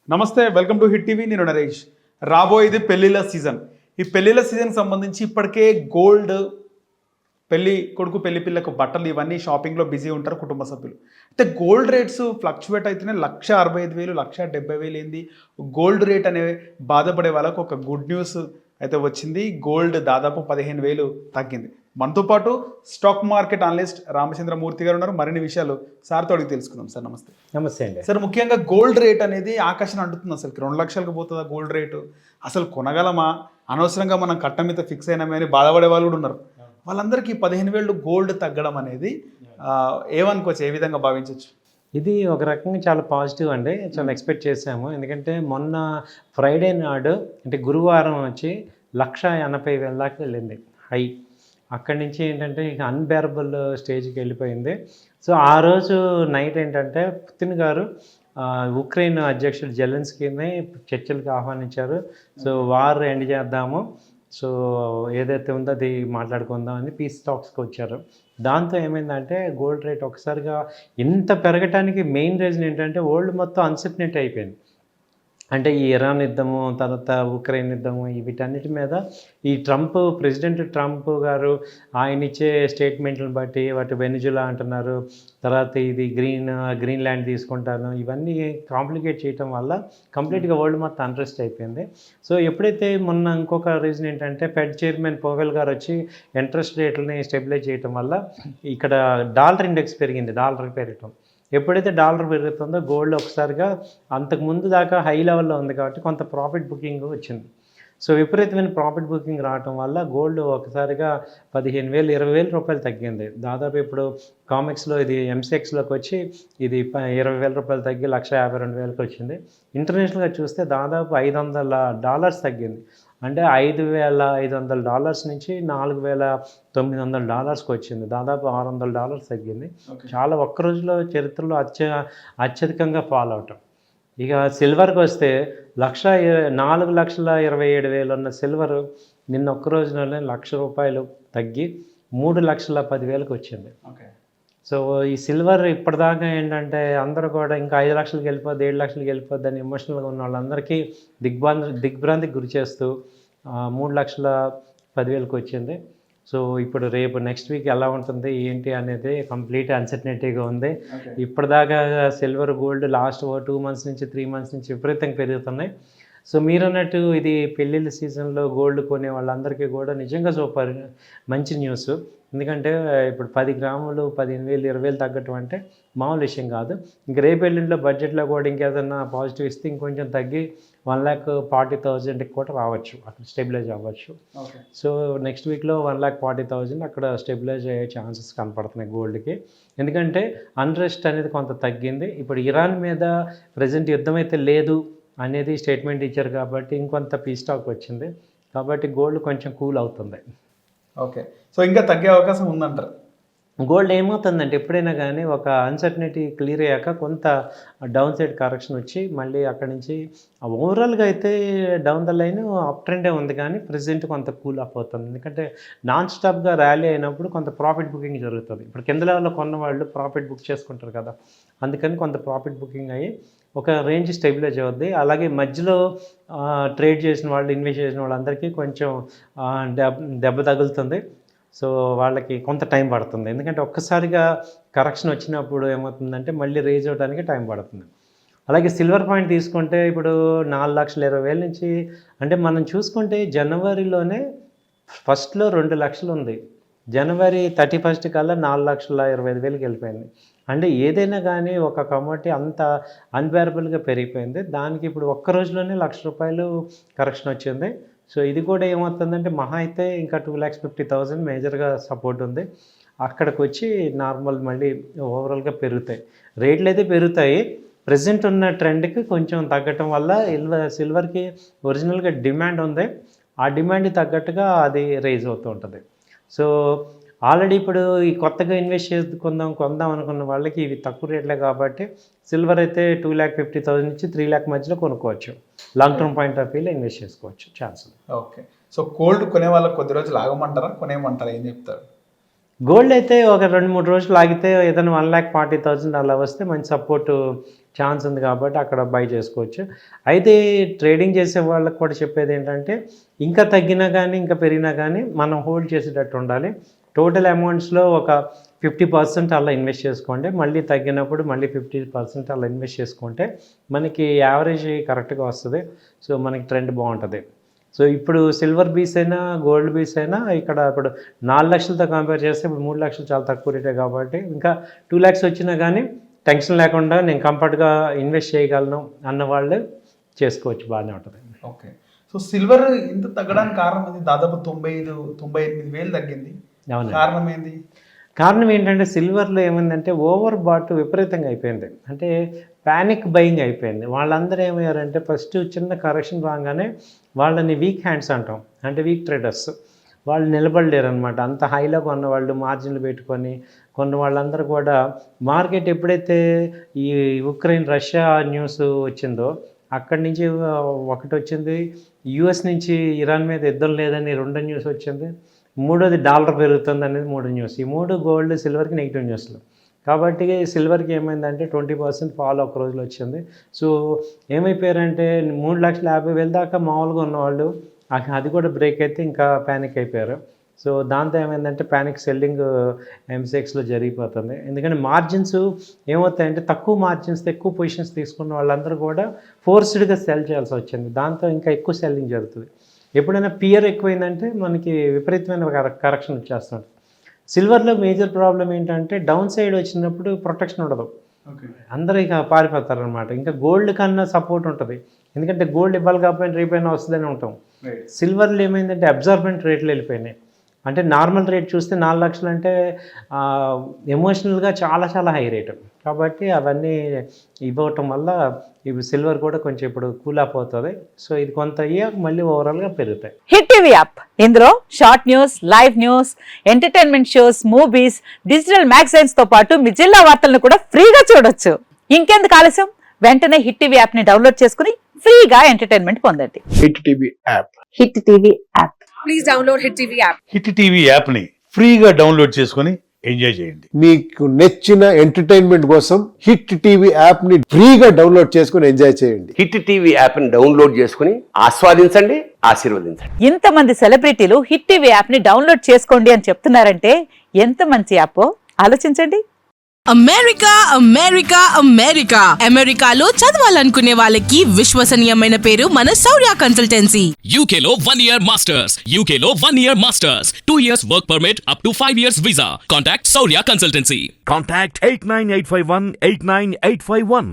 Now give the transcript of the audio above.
నమస్తే, welcome to hit TV. నేను నరేష్. రాబోయేది పెళ్లిళ్ళ సీజన్. ఈ పెళ్లిళ్ళ సీజన్కి సంబంధించి ఇప్పటికే గోల్డ్, పెళ్లి కొడుకు పెళ్లి పిల్లకు బట్టలు ఇవన్నీ షాపింగ్లో బిజీ ఉంటారు కుటుంబ సభ్యులు. అయితే గోల్డ్ రేట్స్ ఫ్లక్చువేట్ అయితేనే 1,65,000 1,70,000 ఏంది గోల్డ్ రేట్ అనే బాధపడే వాళ్ళకు ఒక గుడ్ న్యూస్ అయితే వచ్చింది. గోల్డ్ దాదాపు 15,000 తగ్గింది. మనతో పాటు స్టాక్ మార్కెట్ అనలిస్ట్ రామచంద్రమూర్తి గారు ఉన్నారు. మరిన్ని విషయాలు సార్తో అడిగి తెలుసుకుందాం. సార్ నమస్తే. నమస్తే అండి. సార్, ముఖ్యంగా గోల్డ్ రేట్ అనేది ఆకాశం అంటుతుంది. అసలు 2 లక్షలకు పోతుందా గోల్డ్ రేటు? అసలు కొనగలమా? అనవసరంగా మనం కట్ట మీద ఫిక్స్ అయినామే అని బాధపడే వాళ్ళు కూడా ఉన్నారు. వాళ్ళందరికీ 15,000 గోల్డ్ తగ్గడం అనేది ఏమనుకోవచ్చు, ఏ విధంగా భావించవచ్చు? ఇది ఒక రకంగా చాలా పాజిటివ్ అండి. చాలా ఎక్స్పెక్ట్ చేసాము. ఎందుకంటే మొన్న ఫ్రైడే నాడు అంటే గురువారం వచ్చి 1,80,000 దాకా వెళ్ళింది హై. అక్కడి నుంచి ఏంటంటే ఇక అన్బేరబుల్ స్టేజ్కి వెళ్ళిపోయింది. సో ఆ రోజు నైట్ ఏంటంటే పుతిన్ గారు ఉక్రెయిన్ అధ్యక్షుడు జెలెన్స్కీని చర్చలకు ఆహ్వానించారు. సో వార్ ఎండ్ చేద్దాము, సో ఏదైతే ఉందో అది మాట్లాడుకుందాం అని పీస్ టాక్స్కి వచ్చారు. దాంతో ఏమైందంటే గోల్డ్ రేట్ ఒకసారిగా ఇంత పెరగటానికి మెయిన్ రీజన్ ఏంటంటే వరల్డ్ మొత్తం అన్సర్టనిటీ అయిపోయింది. అంటే ఈ ఇరాన్ యుద్ధము, తర్వాత ఉక్రెయిన్ యుద్ధము, వీటన్నిటి మీద ఈ ప్రెసిడెంట్ ట్రంప్ గారు ఆయన ఇచ్చే స్టేట్మెంట్లను బట్టి వాటి వెనిజులా అంటున్నారు, తర్వాత ఇది గ్రీన్లాండ్ తీసుకుంటాను, ఇవన్నీ కాంప్లికేట్ చేయటం వల్ల కంప్లీట్గా వరల్డ్ మొత్తం అన్రెస్ట్ అయిపోయింది. సో ఎప్పుడైతే మొన్న ఇంకొక రీజన్ ఏంటంటే ఫెడ్ చైర్మన్ పవెల్ గారు వచ్చి ఇంట్రెస్ట్ రేట్లని స్టెబిలైజ్ చేయటం వల్ల ఇక్కడ డాలర్ ఇండెక్స్ పెరిగింది. డాలర్ పెరగటం, ఎప్పుడైతే డాలర్ పెరుగుతుందో గోల్డ్ ఒకసారిగా అంతకుముందు దాకా హై లెవెల్లో ఉంది కాబట్టి కొంత ప్రాఫిట్ బుకింగ్ వచ్చింది. సో విపరీతమైన ప్రాఫిట్ బుకింగ్ రావటం వల్ల గోల్డ్ ఒకసారిగా 15,000 20,000 రూపాయలు తగ్గింది. దాదాపు ఇప్పుడు కామిక్స్లో ఇది ఎంసెక్స్లోకి వచ్చి ఇది 20,000 రూపాయలు తగ్గి 1,52,000కి వచ్చింది. ఇంటర్నేషనల్గా చూస్తే దాదాపు $500 తగ్గింది. అంటే $5,500 నుంచి $4,900కి వచ్చింది. దాదాపు $600 తగ్గింది. చాలా ఒక్క రోజులో చరిత్రలో అత్యధికంగా ఫాల్ అవటం. ఇక సిల్వర్కి వస్తే 4,27,000 ఉన్న సిల్వర్ నిన్న ఒక్క రోజులోనే ₹1,00,000 తగ్గి 3,10,000కి వచ్చింది. సో ఈ సిల్వర్ ఇప్పటిదాకా ఏంటంటే అందరూ కూడా ఇంకా 5 లక్షలకి వెళ్ళిపోద్ది, 7 లక్షలకి వెళ్ళిపోద్ది అని ఎమోషనల్గా ఉన్న వాళ్ళందరికీ దిగ్భ్రాంతికి గురి చేస్తూ 3,10,000కి వచ్చింది. సో ఇప్పుడు రేపు నెక్స్ట్ వీక్ ఎలా ఉంటుంది ఏంటి అనేది కంప్లీట్ అన్సర్టనిటీగా ఉంది. ఇప్పటిదాకా సిల్వర్ గోల్డ్ లాస్ట్ 2 మంత్స్ నుంచి 3 మంత్స్ నుంచి విపరీతంగా పెరుగుతున్నాయి. సో మీరన్నట్టు ఇది పెళ్ళిళ్ళ సీజన్లో గోల్డ్ కొనే వాళ్ళందరికీ కూడా నిజంగా సూపర్ మంచి న్యూస్. ఎందుకంటే ఇప్పుడు 10 గ్రాములు 15,000 20,000 తగ్గటం అంటే మామూలు విషయం కాదు. ఇంక రేపెళ్ళింట్లో బడ్జెట్లో కూడా ఇంకేదన్నా పాజిటివ్ ఇస్తే ఇంకొంచెం తగ్గి 1,40,000కి కూడా రావచ్చు, అక్కడ స్టెబిలైజ్ అవ్వచ్చు. సో నెక్స్ట్ వీక్లో 1,40,000 అక్కడ స్టెబిలైజ్ అయ్యే ఛాన్సెస్ కనపడుతున్నాయి గోల్డ్కి. ఎందుకంటే అన్రెస్ట్ అనేది కొంత తగ్గింది. ఇప్పుడు ఇరాన్ మీద ప్రజెంట్ యుద్ధం అయితే లేదు అనేది స్టేట్మెంట్ ఇచ్చారు కాబట్టి ఇంకొంత పీస్ టాక్ వచ్చింది కాబట్టి గోల్డ్ కొంచెం కూల్ అవుతుంది. ఓకే, సో ఇంకా తగ్గే అవకాశం ఉందంటారు? గోల్డ్ ఏమవుతుందంటే ఎప్పుడైనా కానీ ఒక అన్సర్టనిటీ క్లియర్ అయ్యాక కొంత డౌన్ సైడ్ కరెక్షన్ వచ్చి మళ్ళీ అక్కడి నుంచి ఓవరాల్గా అయితే డౌన్ ద లైన్ అప్ ట్రెండే ఉంది, కానీ ప్రెజెంట్ కొంత కూల్ అప్ అవుతుంది. ఎందుకంటే నాన్ స్టాప్గా ర్యాలీ అయినప్పుడు కొంత ప్రాఫిట్ బుకింగ్ జరుగుతుంది. ఇప్పుడు కింద లెవెల్లో కొన్న వాళ్ళు ప్రాఫిట్ బుక్ చేసుకుంటారు కదా, అందుకని కొంత ప్రాఫిట్ బుకింగ్ అయ్యి ఒక రేంజ్ స్టెబిలైజ్ అవుద్ది. అలాగే మధ్యలో ట్రేడ్ చేసిన వాళ్ళు, ఇన్వెస్ట్ చేసిన వాళ్ళందరికీ కొంచెం దెబ్బ తగులుతుంది. సో వాళ్ళకి కొంత టైం పడుతుంది. ఎందుకంటే ఒక్కసారిగా కరెక్షన్ వచ్చినప్పుడు ఏమవుతుందంటే మళ్ళీ రేజ్ అవ్వడానికి టైం పడుతుంది. అలాగే సిల్వర్ పాయింట్ తీసుకుంటే ఇప్పుడు 4,20,000 నుంచి అంటే మనం చూసుకుంటే జనవరిలోనే ఫస్ట్లో 2 లక్షలు ఉంది, జనవరి 31 కల్లా 4,25,000కి వెళ్ళిపోయింది. అంటే ఏదైనా కానీ ఒక కమోడిటీ అంత అన్బేరబుల్గా పెరిగిపోయింది. దానికి ఇప్పుడు ఒక్క రోజులోనే ₹1,00,000 కరెక్షన్ వచ్చింది. సో ఇది కూడా ఏమవుతుందంటే మహా అయితే ఇంకా 2,50,000 మేజర్గా సపోర్ట్ ఉంది. అక్కడికి వచ్చి నార్మల్ మళ్ళీ ఓవరాల్గా పెరుగుతాయి, రేట్లు అయితే పెరుగుతాయి. ప్రజెంట్ ఉన్న ట్రెండ్కి కొంచెం తగ్గటం వల్ల సిల్వర్కి ఒరిజినల్గా డిమాండ్ ఉంది, ఆ డిమాండ్కి తగ్గట్టుగా అది రైజ్ అవుతూ ఉంటుంది. సో ఆల్రెడీ ఇప్పుడు ఈ కొత్తగా ఇన్వెస్ట్ కొందాం అనుకున్న వాళ్ళకి ఇవి తక్కువ రేట్లే కాబట్టి సిల్వర్ అయితే 2,50,000 నుంచి 3,00,000 మధ్యలో కొనుక్కోవచ్చు. లాంగ్ టర్మ్ పాయింట్ ఆఫ్ వ్యూలో ఇన్వెస్ట్ చేసుకోవచ్చు ఛాన్స్. ఓకే, సో గోల్డ్ కొనే వాళ్ళకి కొద్ది రోజులు ఆగమంటారా, కొనేయమంటారా, ఏం చెప్తారు? గోల్డ్ అయితే ఒక 2-3 రోజులు ఆగితే ఏదైనా 1,40,000 అలా వస్తే మంచి సపోర్ట్ ఛాన్స్ ఉంది కాబట్టి అక్కడ బై చేసుకోవచ్చు. అయితే ట్రేడింగ్ చేసే వాళ్ళకి కూడా చెప్పేది ఏంటంటే ఇంకా తగ్గినా కానీ ఇంకా పెరిగినా కానీ మనం హోల్డ్ చేసేటట్టు ఉండాలి. టోటల్ అమౌంట్స్లో ఒక 50% అలా ఇన్వెస్ట్ చేసుకోండి. మళ్ళీ తగ్గినప్పుడు మళ్ళీ 50% అలా ఇన్వెస్ట్ చేసుకుంటే మనకి యావరేజ్ కరెక్ట్గా వస్తుంది. సో మనకి ట్రెండ్ బాగుంటుంది. సో ఇప్పుడు సిల్వర్ బీస్ అయినా గోల్డ్ బీస్ అయినా ఇక్కడ ఇప్పుడు 4 లక్షలతో కంపేర్ చేస్తే ఇప్పుడు 3 లక్షలు చాలా తక్కువ రేటే కాబట్టి ఇంకా 2 lakhs వచ్చినా కానీ టెన్షన్ లేకుండా నేను కంఫర్ట్గా ఇన్వెస్ట్ చేయగలను అన్న వాళ్ళు చేసుకోవచ్చు, బాగానే ఉంటుంది. ఓకే. సో సిల్వర్ ఇంత తగ్గడానికి కారణం ఏంది? దాదాపు 98,000 తగ్గింది. అవును. కారణం ఏంది? కారణం ఏంటంటే సిల్వర్లో ఏమైందంటే ఓవర్ బాట్ విపరీతంగా అయిపోయింది. అంటే ప్యానిక్ బయింగ్ అయిపోయింది. వాళ్ళందరూ ఏమయ్యారంటే ఫస్ట్ చిన్న కరెక్షన్ రాగానే వాళ్ళని వీక్ హ్యాండ్స్ అంటాం, అంటే వీక్ ట్రేడర్స్, వాళ్ళు నిలబడలేరు అనమాట. అంత హైలో కొన్న వాళ్ళు మార్జిన్లు పెట్టుకొని కొన్న వాళ్ళందరూ కూడా మార్కెట్ ఎప్పుడైతే ఈ ఉక్రెయిన్ రష్యా న్యూస్ వచ్చిందో అక్కడి నుంచి ఒకటి వచ్చింది, యుఎస్ నుంచి ఇరాన్ మీద యుద్ధం లేదని 2 న్యూస్ వచ్చింది, 3వది డాలర్ పెరుగుతుంది అనేది 3 న్యూస్. ఈ 3 గోల్డ్ సిల్వర్కి నెగిటివ్ న్యూస్లు. కాబట్టి సిల్వర్కి ఏమైందంటే 20% ఫాల్ ఒక రోజులో వచ్చింది. సో ఏమైపోయారంటే 3,50,000 దాకా మామూలుగా ఉన్నవాళ్ళు అది కూడా బ్రేక్ అయితే ఇంకా ప్యానిక్ అయిపోయారు. సో దాంతో ఏమైందంటే ప్యానిక్ సెల్లింగ్ ఎంసెక్స్లో జరిగిపోతుంది. ఎందుకంటే మార్జిన్స్ ఏమవుతాయంటే తక్కువ మార్జిన్స్ ఎక్కువ పొజిషన్స్ తీసుకున్న వాళ్ళందరూ కూడా ఫోర్స్డ్గా సెల్ చేయాల్సి వచ్చింది. దాంతో ఇంకా ఎక్కువ సెల్లింగ్ జరుగుతుంది. ఎప్పుడైనా పియర్ ఎక్కువైందంటే మనకి విపరీతమైన కరెక్షన్ వచ్చేస్తుంది. సిల్వర్లో మేజర్ ప్రాబ్లం ఏంటంటే డౌన్ సైడ్ వచ్చినప్పుడు ప్రొటెక్షన్ ఉండదు, అందరూ ఇక పారిపోతారు అనమాట. ఇంకా గోల్డ్ కన్నా సపోర్ట్ ఉంటుంది, ఎందుకంటే గోల్డ్ ఇవ్వాలి కాబట్టి రేపైనా వస్తుందని ఉంటాం. సిల్వర్లో ఏమైందంటే అబ్జార్బెంట్ రేట్లు వెళ్ళిపోయినాయి. అంటే నార్మల్ రేట్ చూస్తే 4 లక్షలు అంటే ఎమోషనల్గా చాలా చాలా హై రేటు. కాబట్టి అవన్నీ ఇవ్వటం వల్ల ఇవి సిల్వర్ కూడా కొంచెం ఇప్పుడు కూల్ అప్ అవుతుంది. సో ఇది కొంత అయ్యాక మళ్ళీ ఓవరాల్గా పెరుగుతాయి. హిట్ టీవీ యాప్, ఇందులో short news, live news, entertainment shows, movies, digital magazines తో పాటు మీ జిల్లా వార్తలను కూడా ఫ్రీగా చూడొచ్చు. ఇంకెందుకు ఆలస్యం, వెంటనే హిట్ టీవీ యాప్ ని డౌన్లోడ్ చేసుకుని ఫ్రీగా ఎంటర్టైన్మెంట్ పొందండి. Hit TV app. Hit TV app. Please download hit TV app. Hit TV యాప్ని ఫ్రీగా డౌన్లోడ్ చేసుకొని ఎంజాయ్ చేయండి. మీకు నచ్చిన ఎంటర్టైన్మెంట్ కోసం హిట్ టీవీ యాప్ ని ఫ్రీగా డౌన్లోడ్ చేసుకొని ఎంజాయ్ చేయండి. హిట్ టీవీ యాప్ ని డౌన్లోడ్ చేసుకుని ఆస్వాదించండి, ఆశీర్వదించండి. ఇంతమంది సెలబ్రిటీలు హిట్ టీవీ యాప్ ని డౌన్లోడ్ చేసుకోండి అని చెప్తున్నారంటే ఎంత మంచి యాప్ ఆలోచించండి. అమెరికా అమెరికా అమెరికా అమెరికాలో చదవాలనుకునే వాళ్ళకి విశ్వసనీయమైన పేరు మన శౌర్య కన్సల్టెన్సీ. UK లో 1 year masters, UK లో 1 year masters, 2 years work permit up to 5 years visa. Contact Saurya Consultancy. Contact 89851 89851.